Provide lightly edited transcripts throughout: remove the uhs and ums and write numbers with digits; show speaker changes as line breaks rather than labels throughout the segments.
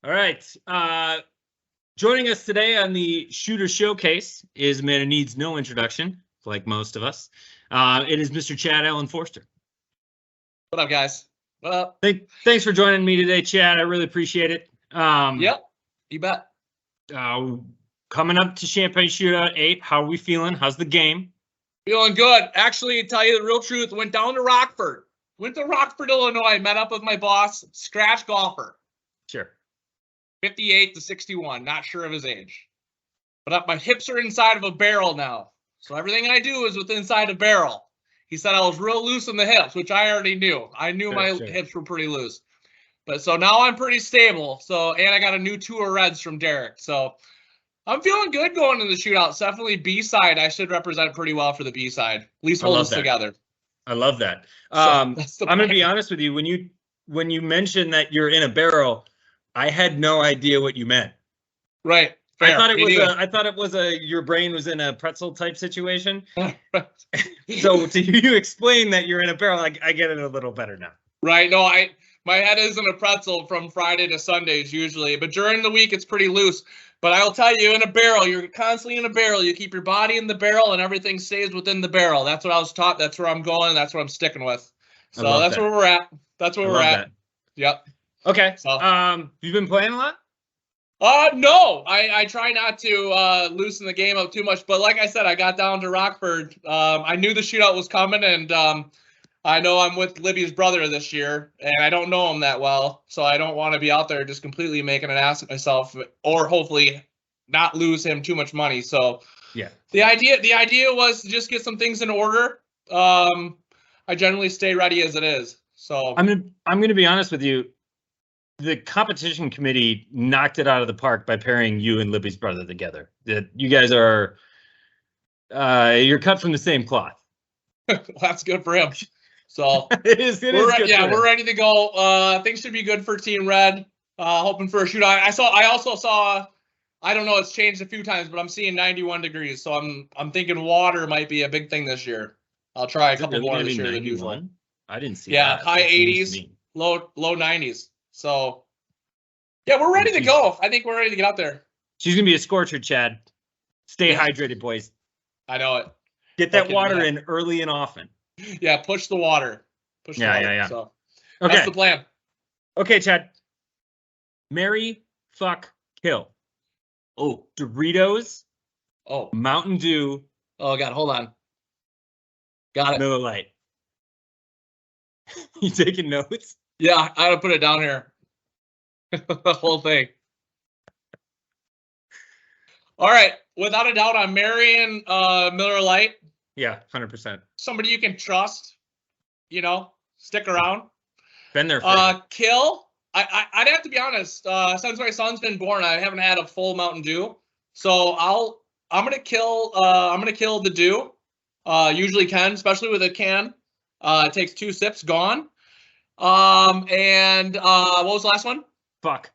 All right. Joining us today on the Shooter Showcase is a man who needs no introduction, like most of us. It is Mr. Chad Allen Forster.
What up, guys? What up?
Thanks for joining me today, Chad. I really appreciate it.
Yep, you bet.
Coming up to Champagne Shootout 8, how are we feeling? How's the game?
Feeling good. Actually, to tell you the real truth, went down to Rockford. Went to Rockford, Illinois, met up with my boss, scratch golfer.
Sure.
58 to 61, not sure of his age. But my hips are inside of a barrel now. So everything I do is within inside a barrel. He said I was real loose in the hips, which I already knew. I knew my hips were pretty loose. But so now I'm pretty stable. And I got a new 2 of reds from Derek. So I'm feeling good going into the shootout. It's definitely B-side. I should represent pretty well for the B-side. At least hold us together.
I love that. I'm going to be honest with you. When you mentioned that you're in a barrel, I had no idea what you meant.
Right.
Fair. I thought it was your brain was in a pretzel type situation. So to you explain that you're in a barrel, I get it a little better now.
Right. No, my head is in a pretzel from Friday to Sundays usually, but during the week it's pretty loose. But I'll tell you, in a barrel, you're constantly in a barrel. You keep your body in the barrel and everything stays within the barrel. That's what I was taught. That's where I'm going. That's what I'm sticking with. So that's where we're at. That's where we're at. Yep.
Okay. So, you've been playing a lot?
No, I try not to loosen the game up too much. But like I said, I got down to Rockford. I knew the shootout was coming, and I know I'm with Libby's brother this year, and I don't know him that well, so I don't want to be out there just completely making an ass of myself, or hopefully not lose him too much money. So
yeah,
the idea was to just get some things in order. I generally stay ready as it is. So
I'm gonna be honest with you. The competition committee knocked it out of the park by pairing you and Libby's brother together. That you guys are, you're cut from the same cloth.
Well, that's good for him. So
we're
ready to go. Things should be good for Team Red. Hoping for a shootout. I also saw. I don't know. It's changed a few times, but I'm seeing 91 degrees. So I'm thinking water might be a big thing this year. I'll try a couple more this year than usual.
I didn't see.
Yeah,
that.
high 80s, low 90s. So, yeah, we're ready to go. I think we're ready to get out there.
She's going to be a scorcher, Chad. Stay hydrated, boys.
I know it.
Get that water in early and often.
Yeah, push the water.
Yeah.
So,
okay.
That's the plan.
Okay, Chad. Marry, fuck, kill. Oh, Doritos.
Oh.
Mountain Dew.
Oh, God, hold on. Got it.
Miller Lite. You taking notes?
Yeah, I gotta put it down here. The whole thing. All right. Without a doubt, I'm marrying Miller Lite.
Yeah, 100%.
Somebody you can trust. Stick around.
Been there for
kill. I'd have to be honest. Since my son's been born, I haven't had a full Mountain Dew. So I'm gonna kill the Dew. Usually can, especially with a can. It takes 2 sips, gone. And what was the last one?
Fuck.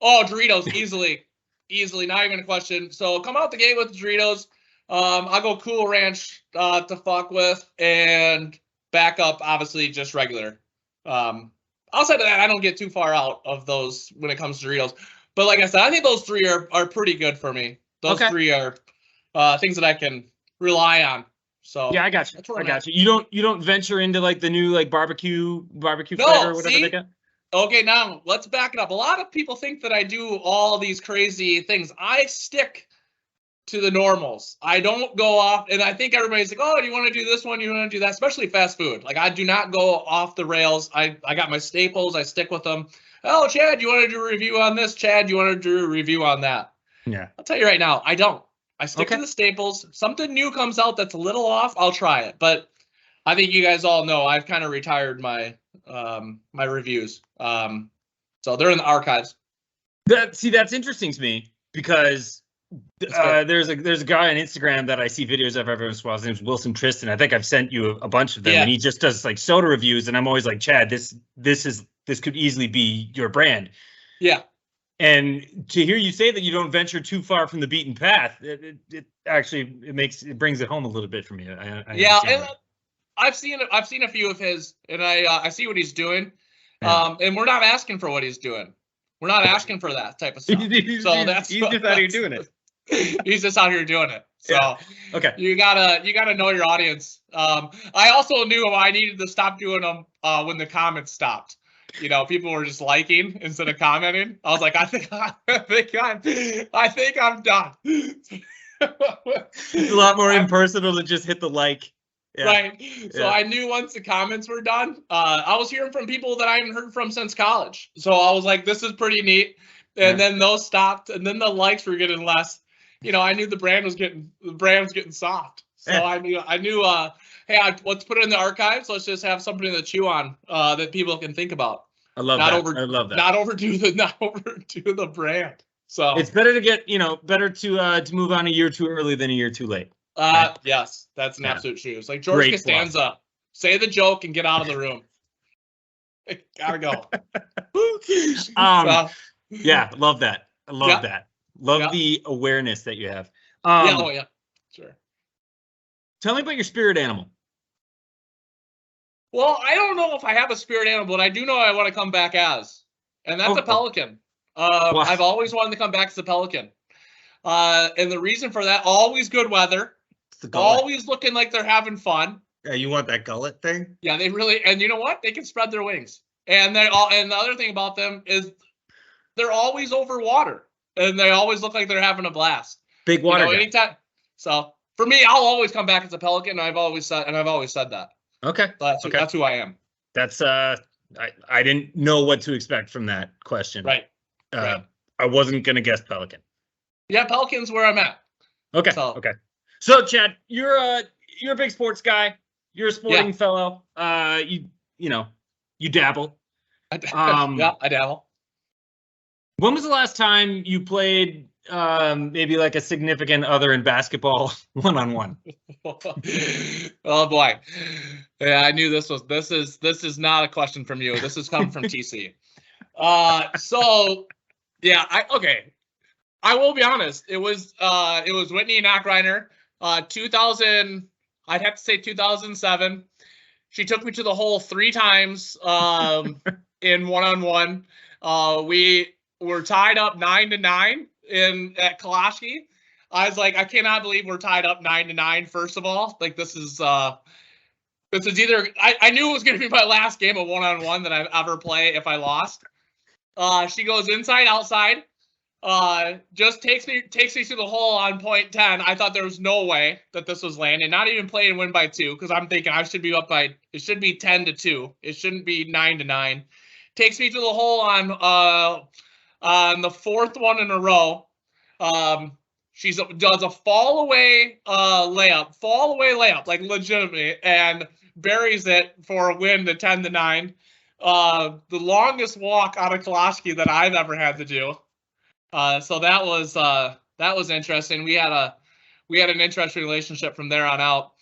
Oh, Doritos, easily, not even a question. So come out the gate with the Doritos. I'll go Cool Ranch to fuck with, and back up, obviously, just regular. Outside of that, I don't get too far out of those when it comes to Doritos. But like I said, I think those 3 are pretty good for me. Those 3 are things that I can rely on. So
yeah, I got you. I got you. You don't venture into like the new like barbecue fighter or whatever they got.
Okay, now let's back it up. A lot of people think that I do all these crazy things. I stick to the normals. I don't go off, and I think everybody's like, "Oh, do you want to do this one? You want to do that?" Especially fast food. Like I do not go off the rails. I got my staples. I stick with them. Oh, Chad, you want to do a review on this? Chad, you want to do a review on that?
Yeah.
I'll tell you right now, I don't. I stick to the staples. Something new comes out that's a little off, I'll try it. But I think you guys all know I've kind of retired my my reviews. So they're in the archives.
That's interesting to me because there's a guy on Instagram that I see videos of every once in a while. His name's Wilson Tristan. I think I've sent you a bunch of them, and he just does like soda reviews, and I'm always like, Chad, this could easily be your brand.
Yeah.
And to hear you say that you don't venture too far from the beaten path, it brings it home a little bit for me.
And I've seen a few of his, and I see what he's doing. And we're not asking for what he's doing. We're not asking for that type of stuff.
He's just out here doing it.
He's just out here doing it. So
okay,
you gotta know your audience. I also knew I needed to stop doing them when the comments stopped. You know, people were just liking instead of commenting. I was like, I think I'm done.
It's a lot more impersonal to just hit the like.
Yeah. Right. So I knew once the comments were done, I was hearing from people that I haven't heard from since college. So I was like, this is pretty neat. And then those stopped, and then the likes were getting less. You know, I knew the brand was getting soft. So I knew, hey, let's put it in the archives. Let's just have something to chew on that people can think about.
I love that. I love that.
Not overdo the brand. So
it's better to get, better to move on a year too early than a year too late.
Right? Yes, that's an absolute truth. It's like George Costanza, say the joke and get out of the room. Gotta go.
Yeah, love that. I love that. Love the awareness that you have.
Yeah, sure.
Tell me about your spirit animal.
Well, I don't know if I have a spirit animal, but I do know I want to come back as, and that's a pelican. I've always wanted to come back as a pelican. And the reason for that, always good weather, always looking like they're having fun.
Yeah, you want that gullet thing?
Yeah, they really, and you know what? They can spread their wings. And and the other thing about them is they're always over water, and they always look like they're having a blast.
Big water.
Anytime. So for me, I'll always come back as a pelican. And I've always said that.
Okay.
That's who I am.
That's I didn't know what to expect from that question.
Right.
I wasn't gonna guess pelican.
Yeah, pelican's where I'm at.
Okay. Okay. So Chad, you're a big sports guy. You're a sporting fellow. You dabble.
I dabble.
When was the last time you played maybe like a significant other in basketball one-on-one?
Oh boy. Yeah, I knew this is not a question from you. This is coming from TC. So yeah, I will be honest. It was Whitney Nachreiner, 2000. I'd have to say 2007. She took me to the hole 3 times in one-on-one. We were tied up 9-9 at Kalashki. I was like, I cannot believe we're tied up 9-9. First of all, like this is either I knew it was going to be my last game of one-on-one that I've ever played if I lost. She goes inside, outside. Just takes me to the hole on point 10. I thought there was no way that this was landing. Not even play and win by 2, because I'm thinking I should be up by. It should be 10-2. It shouldn't be 9-9. Takes me to the hole on the 4th one in a row. She does a fall away layup, like legitimately, and buries it for a win to 10-9. The longest walk out of Kalashki that I've ever had to do. So that was interesting. We had an interesting relationship from there on out.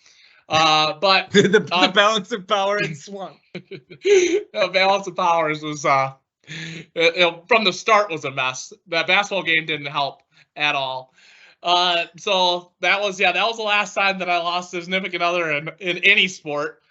But
the balance of power had swung.
The balance of powers was from the start was a mess. That basketball game didn't help at all. So that was the last time that I lost a significant other in any sport.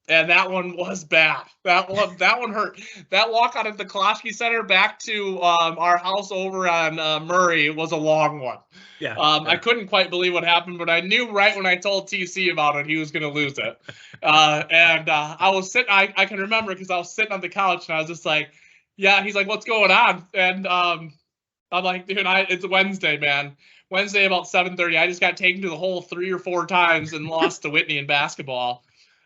And that one was bad. That one hurt. That walk out of the Kalashki Center back to our house over on Murray was a long one.
Yeah.
I couldn't quite believe what happened, but I knew right when I told TC about it, he was going to lose it. And I was sitting. I can remember because I was sitting on the couch and I was just like, "Yeah." He's like, "What's going on?" And I'm like, "Dude, it's Wednesday, man. Wednesday about 7:30. I just got taken to the hole 3 or 4 times and lost to Whitney in basketball."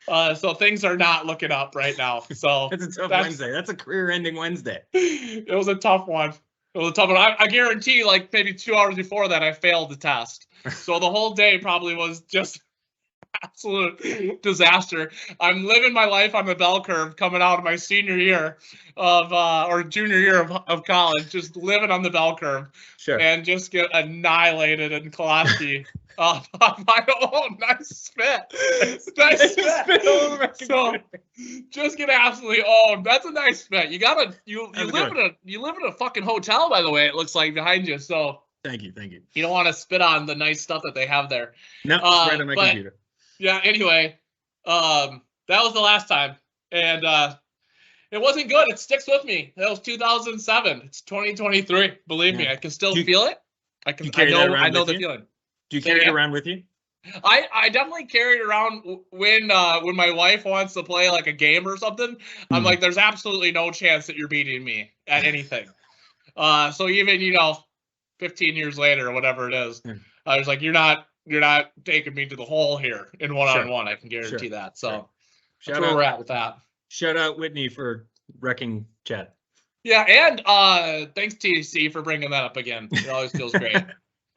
So things are not looking up right now. So
it's a tough Wednesday. That's a career-ending Wednesday.
It was a tough one. I guarantee, like maybe 2 hours before that, I failed the test. So the whole day probably was just absolute disaster. I'm living my life on the bell curve coming out of my senior year or junior year of college, just living on the bell curve.
Sure.
And just get annihilated in Kalashki. On my own. Nice spit. Nice spit. So just get absolutely owned. That's a nice spit. You live in a fucking hotel, by the way, it looks like behind you. So
thank you.
You don't want to spit on the nice stuff that they have there.
No, it's right on my computer.
Yeah, anyway, that was the last time. And It wasn't good. It sticks with me. That was 2007. It's 2023. Believe me, I can still feel it. I know the feeling.
Do you carry it around with you?
I definitely carry it around when my wife wants to play like a game or something. I'm like, there's absolutely no chance that you're beating me at anything. So even 15 years later or whatever it is, I was like, you're not taking me to the hole here in one-on-one. I can guarantee that. So that's where we're at with that.
Shout out Whitney for wrecking Chad.
Yeah, and thanks TC for bringing that up again. It always feels great.